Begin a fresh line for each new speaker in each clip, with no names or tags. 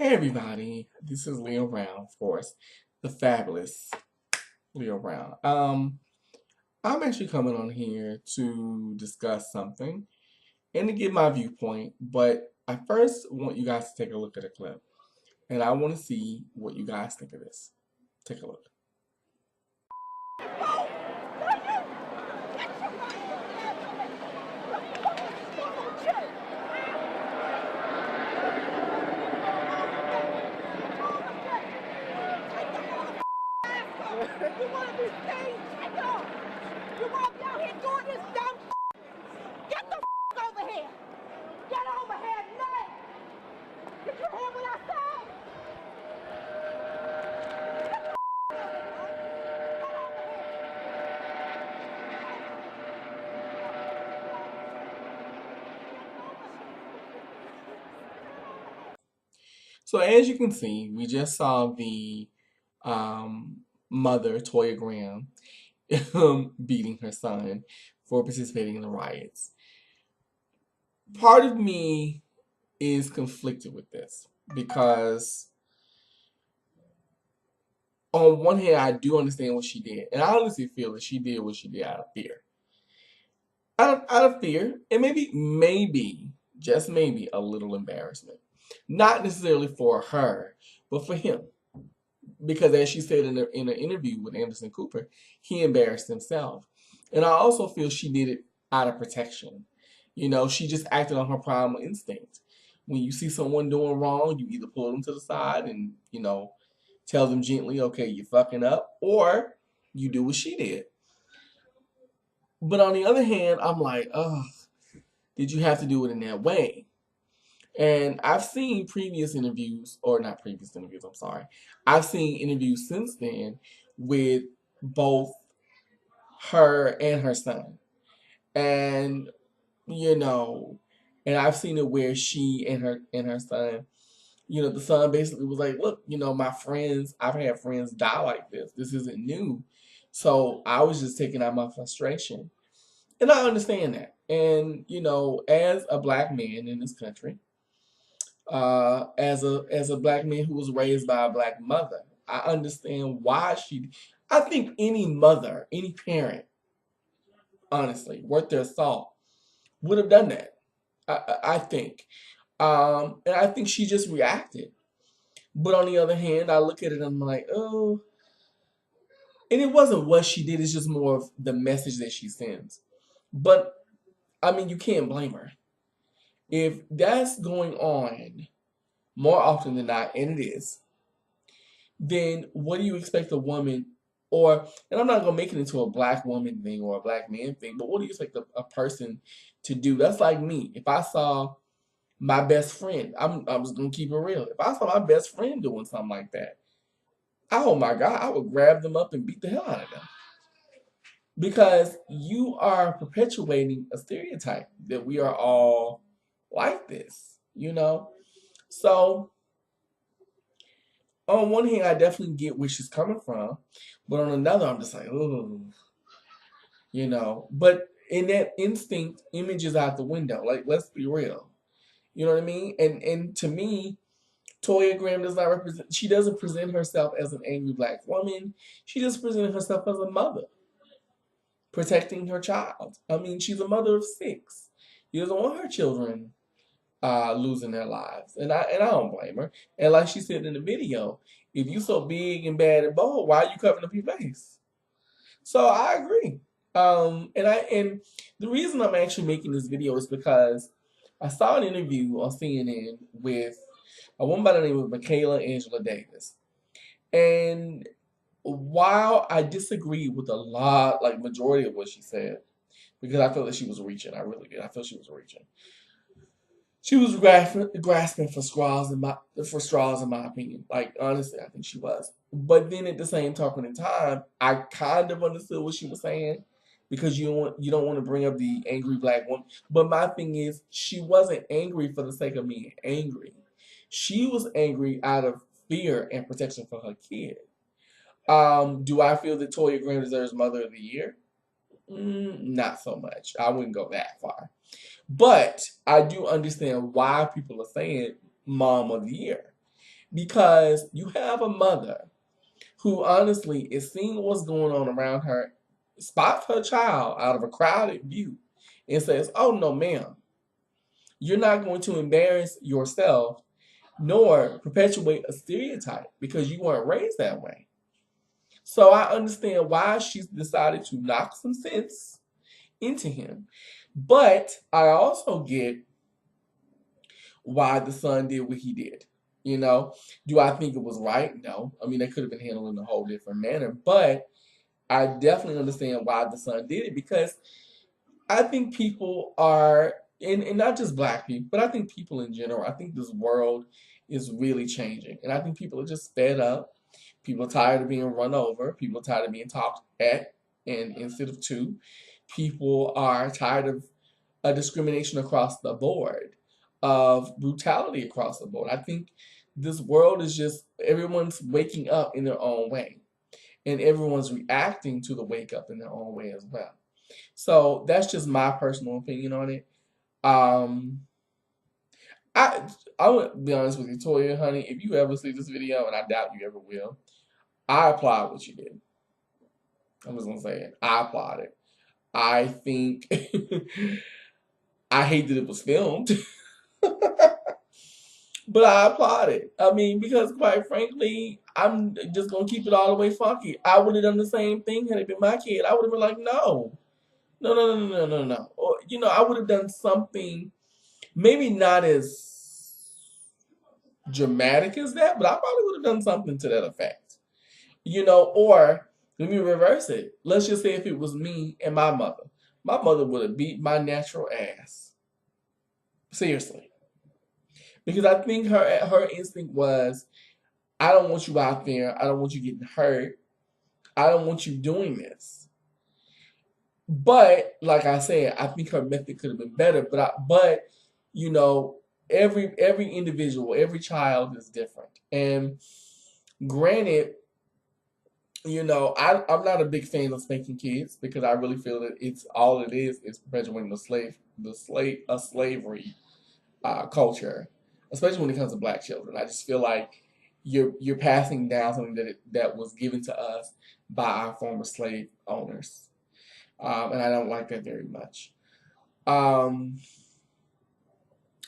Hey everybody, this is Leo Brown, of course, the fabulous Leo Brown. I'm actually coming on here to discuss something and to give my viewpoint, but I first want you guys to take a look at a clip, and I want to see what you guys think of this. Take a look.
You want to be staged? Take it off. You want to be out here doing this dumb Get the over here. Get over here now. Did you hear what I said? Get the over here. Get over here.
So as you can see, we just saw the um, mother, Toya Graham, beating her son for participating in the riots. Part of me is conflicted with this because on one hand I do understand what she did, and I honestly feel that she did what she did out of fear. Out of fear, and maybe, just maybe, a little embarrassment. Not necessarily for her, but for him. Because as she said in an interview with Anderson Cooper, he embarrassed himself. And I also feel she did it out of protection. You know, she just acted on her primal instinct. When you see someone doing wrong, you either pull them to the side and, tell them gently, okay, you're fucking up, or you do what she did. But on the other hand, I'm like, oh, did you have to do it in that way? And I've seen previous interviews, or not previous interviews, I'm sorry. I've seen interviews since then with both her and her son. And, you know, and I've seen it where she and her son, the son basically was like, look, my friends, I've had friends die like this. This isn't new. So I was just taking out my frustration. And I understand that. And, as a black man in this country, as a black man who was raised by a black mother, I understand why she. I think any mother, any parent, honestly, worth their salt, would have done that. I think, and I think she just reacted. But on the other hand, I look at it and I'm like, oh, and it wasn't what she did. It's just more of the message that she sends. But I mean, you can't blame her if that's going on more often than not, and it is. Then what do you expect a woman, and I'm not gonna make it into a black woman thing or a black man thing, but what do you expect a person to do? That's like me. If I saw my best friend, I was gonna keep it real. If I saw my best friend doing something like that, oh my God, I would grab them up and beat the hell out of them. Because you are perpetuating a stereotype that we are all like this. So on one hand, I definitely get where she's coming from, but on another, I'm just like, oh. But in that instinct, image is out the window. Like, let's be real. You know what I mean? And to me, Toya Graham does not represent. She doesn't present herself as an angry black woman. She just presented herself as a mother protecting her child. I mean, she's a mother of 6. She doesn't want her children losing their lives, and I don't blame her. And like she said in the video, if you so big and bad and bold, why are you covering up your face? So I agree. And the reason I'm actually making this video is because I saw an interview on CNN with a woman by the name of Michaela Angela Davis, and while I disagree with a lot, like majority of what she said, because I felt that she was reaching, I really did. I felt she was reaching. She was grasping for straws in my opinion. Like honestly, I think she was. But then at the same talking in time, I kind of understood what she was saying because you don't want to bring up the angry black woman. But my thing is, she wasn't angry for the sake of being angry. She was angry out of fear and protection for her kid. Do I feel that Toya Graham deserves Mother of the Year? Not so much. I wouldn't go that far. But I do understand why people are saying Mom of the Year. because you have a mother who honestly is seeing what's going on around her, spots her child out of a crowded view, and says, "Oh no, ma'am, you're not going to embarrass yourself nor perpetuate a stereotype because you weren't raised that way." So I understand why she's decided to knock some sense into him. But I also get why the son did what he did. You know, do I think it was right? No. I mean, they could have been handled in a whole different manner, but I definitely understand why the son did it because I think people are, and not just black people, but I think people in general, I think this world is really changing. And I think people are just fed up. People are tired of being run over. People are tired of being talked at and instead of to. People are tired of discrimination across the board, of brutality across the board. I think this world is just, everyone's waking up in their own way. And everyone's reacting to the wake up in their own way as well. So that's just my personal opinion on it. Um, I I would be honest with you, Toya, honey. If you ever see this video, and I doubt you ever will, I applaud what you did. I'm just gonna say it. I applaud it. I think I hate that it was filmed, but I applaud it. I mean, because quite frankly, I'm just gonna keep it all the way funky. I would have done the same thing had it been my kid. I would have been like, no, no, no, no, no, no, no. Or I would have done something maybe not as dramatic as that, but I probably would have done something to that effect. Or let me reverse it. Let's just say if it was me and my mother would have beat my natural ass. Seriously. Because I think her instinct was, I don't want you out there. I don't want you getting hurt. I don't want you doing this. But like I said, I think her method could have been better. But you know, every individual, every child is different. And granted, I'm not a big fan of spanking kids because I really feel that it's all it is perpetuating a slavery culture, especially when it comes to black children. I just feel like you're passing down something that was given to us by our former slave owners, and I don't like that very much. Um,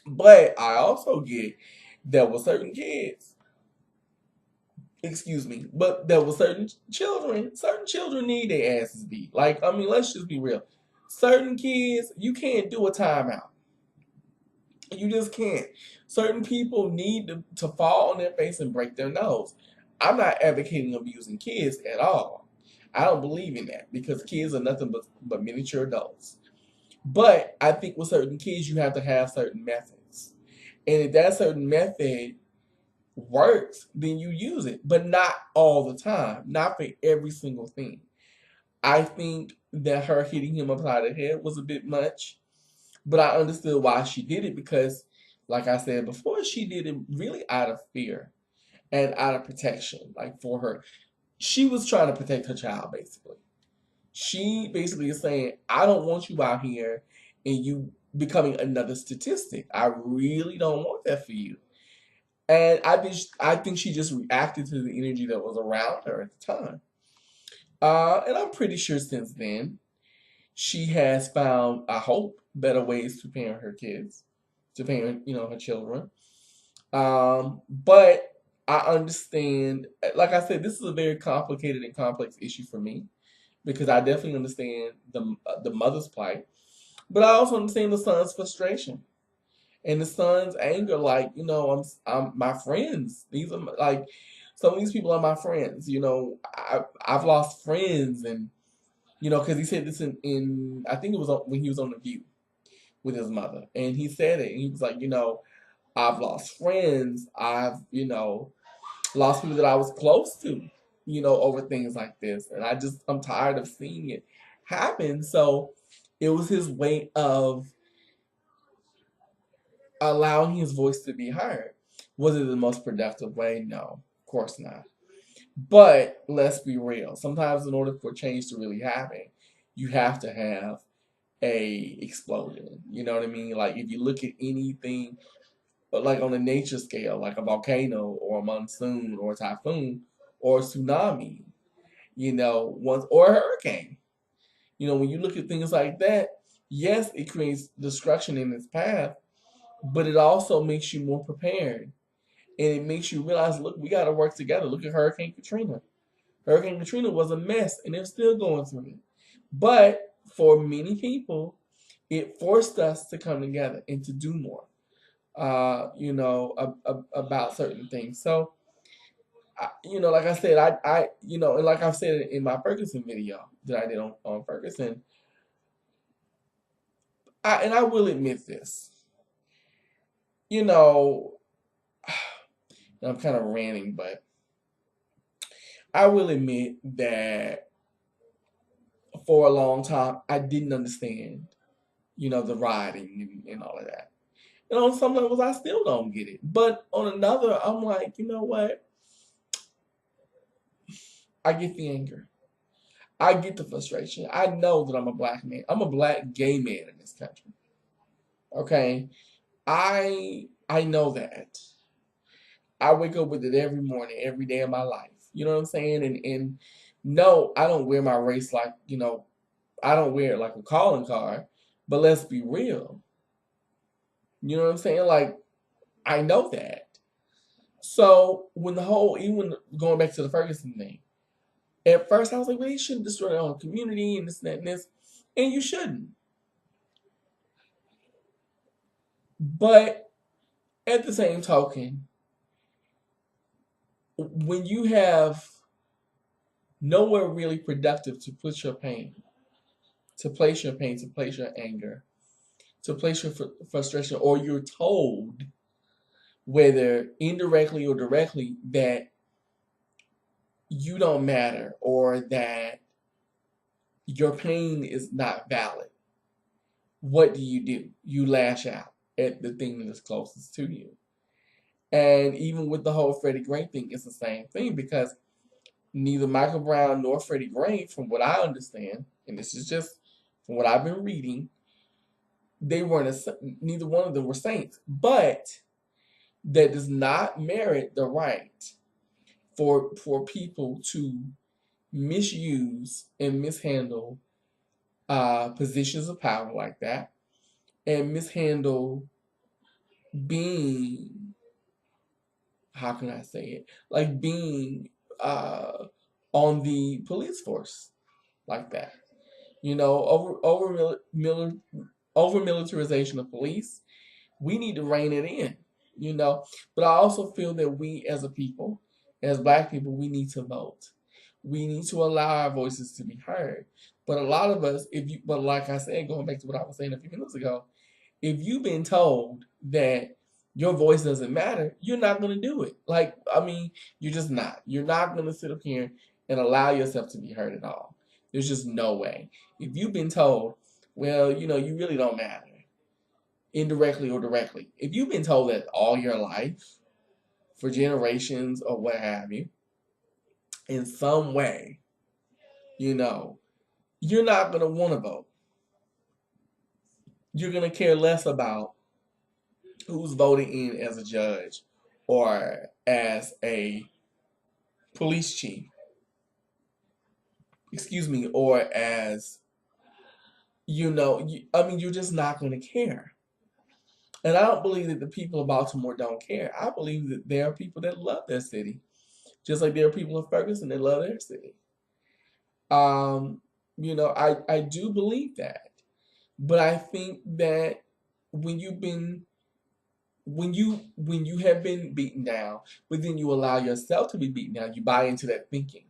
but I also get there were certain kids, excuse me, but there were certain children need their asses beat. Like, I mean, let's just be real. Certain kids, you can't do a timeout. You just can't. Certain people need to fall on their face and break their nose. I'm not advocating abusing kids at all. I don't believe in that because kids are nothing but miniature adults. But I think with certain kids, you have to have certain methods. And if that certain method works, then you use it, but not all the time, not for every single thing. I think that her hitting him upside the head was a bit much, but I understood why she did it because, like I said before, she did it really out of fear and out of protection. Like for her, she was trying to protect her child basically. She basically is saying, I don't want you out here and you becoming another statistic. I really don't want that for you. And I think she just reacted to the energy that was around her at the time. And I'm pretty sure since then she has found, I hope, better ways to parent her kids, to parent, her children. But I understand, like I said, this is a very complicated and complex issue for me because I definitely understand the mother's plight, but I also understand the son's frustration and the son's anger. Like, I'm my friends. These are like some of these people are my friends. I've lost friends, and because he said this in I think it was when he was on the View with his mother, and he said it, and he was like, I've lost friends. I've lost people that I was close to, over things like this, and I'm tired of seeing it happen. So it was his way of allowing his voice to be heard. Was it the most productive way? No, of course not. But let's be real. Sometimes in order for change to really happen, you have to have a explosion. You know what I mean? Like if you look at anything like on a nature scale, like a volcano or a monsoon or a typhoon or a tsunami, once or a hurricane. When you look at things like that, yes, it creates destruction in its path, but it also makes you more prepared. And it makes you realize, look, we got to work together. Look at Hurricane Katrina. Hurricane Katrina was a mess, and they're still going through it. But for many people, it forced us to come together and to do more, about certain things. So, like I said, and like I've said in my Ferguson video that I did on Ferguson, and I will admit this, you know, I'm kind of ranting, but I will admit that for a long time I didn't understand, the rioting and all of that. And on some levels, I still don't get it. But on another, I'm like, you know what? I get the anger. I get the frustration. I know that I'm a black man. I'm a black gay man in this country. Okay, I know that. I wake up with it every morning, every day of my life. You know what I'm saying? And no, I don't wear my race like, I don't wear it like a calling card. But let's be real. You know what I'm saying? Like, I know that. So when even going back to the Ferguson thing, at first I was like, well, you shouldn't destroy their own community and this and that and this. And you shouldn't. But at the same token, when you have nowhere really productive to put your pain, to place your pain, to place your anger, to place your frustration, or you're told, whether indirectly or directly, that you don't matter or that your pain is not valid, what do? You lash out at the thing that is closest to you. And even with the whole Freddie Gray thing, it's the same thing, because neither Michael Brown nor Freddie Gray, from what I understand, and this is just from what I've been reading, neither one of them were saints. But that does not merit the right for people to misuse and mishandle positions of power like that, and mishandle being, how can I say it, like being on the police force like that. Over militarization of police. We need to rein it in. But I also feel that we as a people, as black people, we need to vote. We need to allow our voices to be heard. But a lot of us, but like I said, going back to what I was saying a few minutes ago, if you've been told that your voice doesn't matter, you're not going to do it. Like, I mean, you're just not. You're not going to sit up here and allow yourself to be heard at all. There's just no way. If you've been told, well, you really don't matter, indirectly or directly. If you've been told that all your life, for generations or what have you, in some way, you're not going to want to vote. You're going to care less about who's voting in as a judge or as a police chief, excuse me, or as, you're just not going to care. And I don't believe that the people of Baltimore don't care. I believe that there are people that love their city, just like there are people in Ferguson that love their city. I do believe that. But I think that when you've been when you have been beaten down, but then you allow yourself to be beaten down, you buy into that thinking.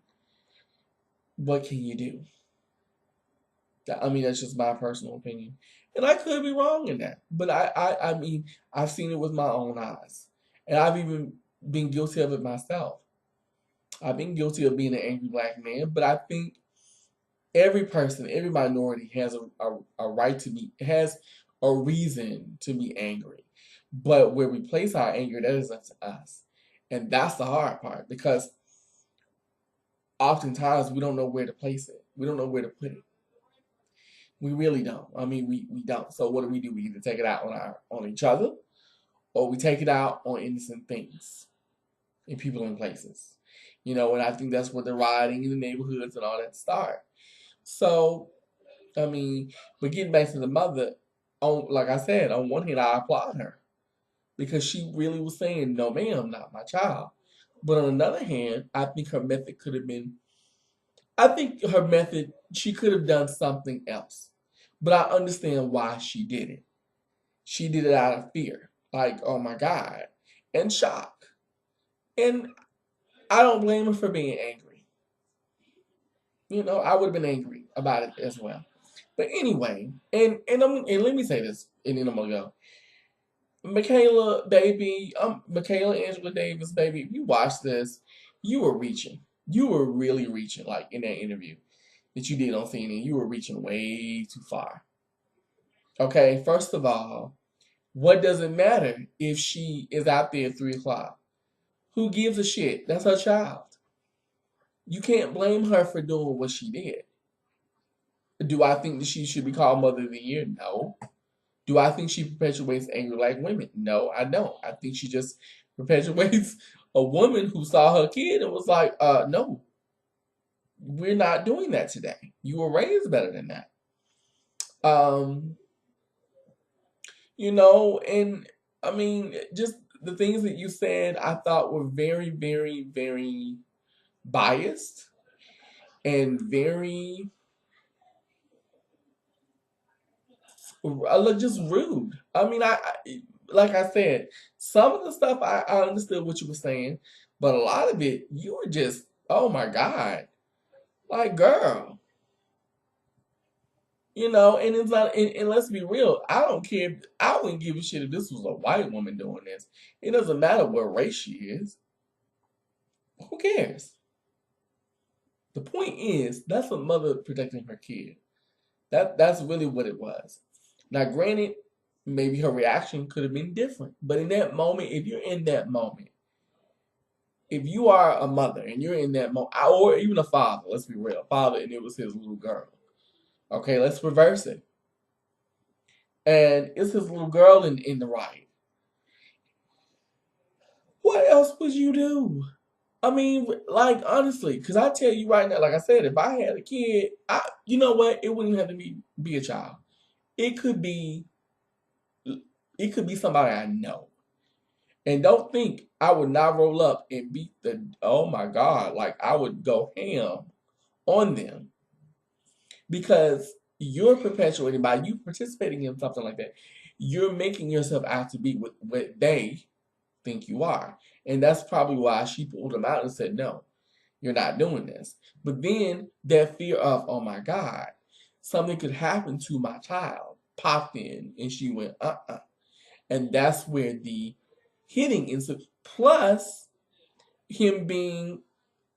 What can you do? I mean, that's just my personal opinion, and I could be wrong in that. But I mean, I've seen it with my own eyes, and I've even been guilty of it myself. I've been guilty of being an angry black man, but I think every person, every minority has a right to be, has a reason to be angry. But where we place our anger, that is up to us. And that's the hard part, because oftentimes we don't know where to place it. We don't know where to put it. We really don't. I mean, we don't. So what do? We either take it out on each other, or we take it out on innocent things and people and places. And I think that's where the rioting in the neighborhoods and all that start. So, I mean, but getting back to the mother, on like I said, on one hand, I applaud her because she really was saying, "No, ma'am, not my child." But on another hand, I think her method could have been. I think her method, she could have done something else. But I understand why she did it. She did it out of fear, like, oh my God, and shock. And I don't blame her for being angry. I would have been angry about it as well. But anyway, and let me say this, and then I'm gonna go. Michaela, baby, Michaela Angela Davis, baby. If you watch this, you were reaching. You were really reaching, like in that interview that you did on CNN. You were reaching way too far. Okay, first of all, what does it matter if she is out there at 3 o'clock? Who gives a shit? That's her child. You can't blame her for doing what she did. Do I think that she should be called Mother of the Year? No. Do I think she perpetuates angry black women? No, I don't. I think she just perpetuates a woman who saw her kid and was like, no, we're not doing that today. You were raised better than that. Um, and I mean, just the things that you said, I thought were very, very, very biased and very just rude. I mean, like I said, some of the stuff I understood what you were saying, but a lot of it you were just, oh my God, like girl, and it's not. And let's be real, I don't care. I wouldn't give a shit if this was a white woman doing this. It doesn't matter what race she is. Who cares? The point is that's a mother protecting her kid. That's really what it was. Now, granted, maybe her reaction could have been different, but in that moment, if you're in that moment, if you are a mother and you're in that moment, or even a father, let's be real, father, and it was his little girl. Okay, let's reverse it. And it's his little girl in the right. What else would you do? I mean, like honestly, because I tell you right now, like I said, if I had a kid, you know what? It wouldn't have to be a child. It could be, it could be somebody I know. And don't think I would not roll up and beat oh my God, like I would go ham on them because you're perpetuating by you participating in something like that. You're making yourself out to be what they think you are. And that's probably why she pulled them out and said, no, you're not doing this. But then that fear of, oh my God, something could happen to my child popped in and she went, And that's where the hitting incident, plus him being,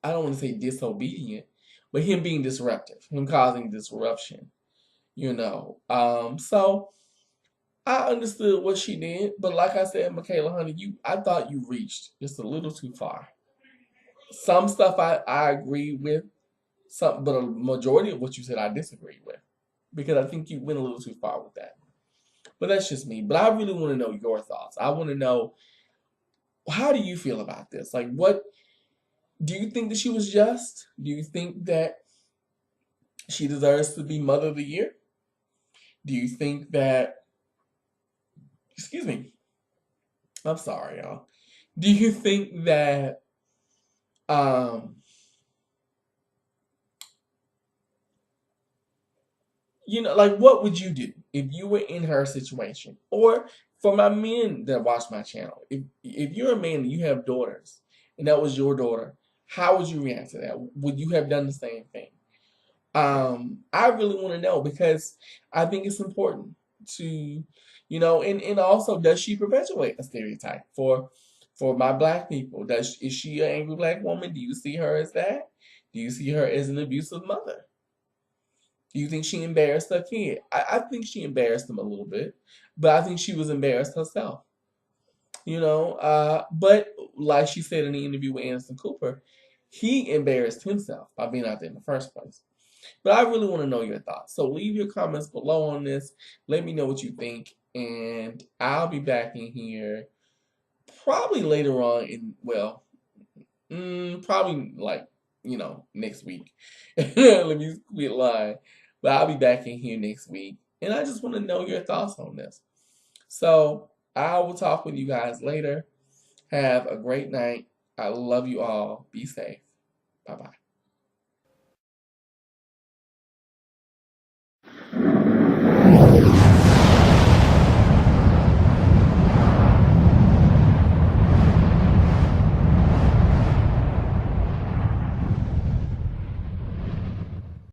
I don't want to say disobedient, but him being disruptive, him causing disruption, So I understood what she did, but like I said, Michaela, honey, I thought you reached just a little too far. Some stuff I agree with, but a majority of what you said I disagree with because I think you went a little too far with that. But that's just me. But I really want to know your thoughts. I want to know, how do you feel about this? Like, what do you think that she was just? Do you think that she deserves to be Mother of the Year? Do you think that, excuse me, I'm sorry, y'all. Do you think that, um, like what would you do if you were in her situation? Or for my men that watch my channel, if you're a man and you have daughters and that was your daughter, how would you react to that? Would you have done the same thing? I really want to know because I think it's important to, and also does she perpetuate a stereotype for my black people? Is she an angry black woman? Do you see her as that? Do you see her as an abusive mother? Do you think she embarrassed her kid? I think she embarrassed him a little bit, but I think she was embarrassed herself. But like she said in the interview with Anderson Cooper, he embarrassed himself by being out there in the first place. But I really want to know your thoughts. So leave your comments below on this. Let me know what you think. And I'll be back in here probably later on in, well, probably like, next week. Let me quit lying. But I'll be back in here next week. And I just want to know your thoughts on this. So I will talk with you guys later. Have a great night. I love you all. Be safe. Bye bye.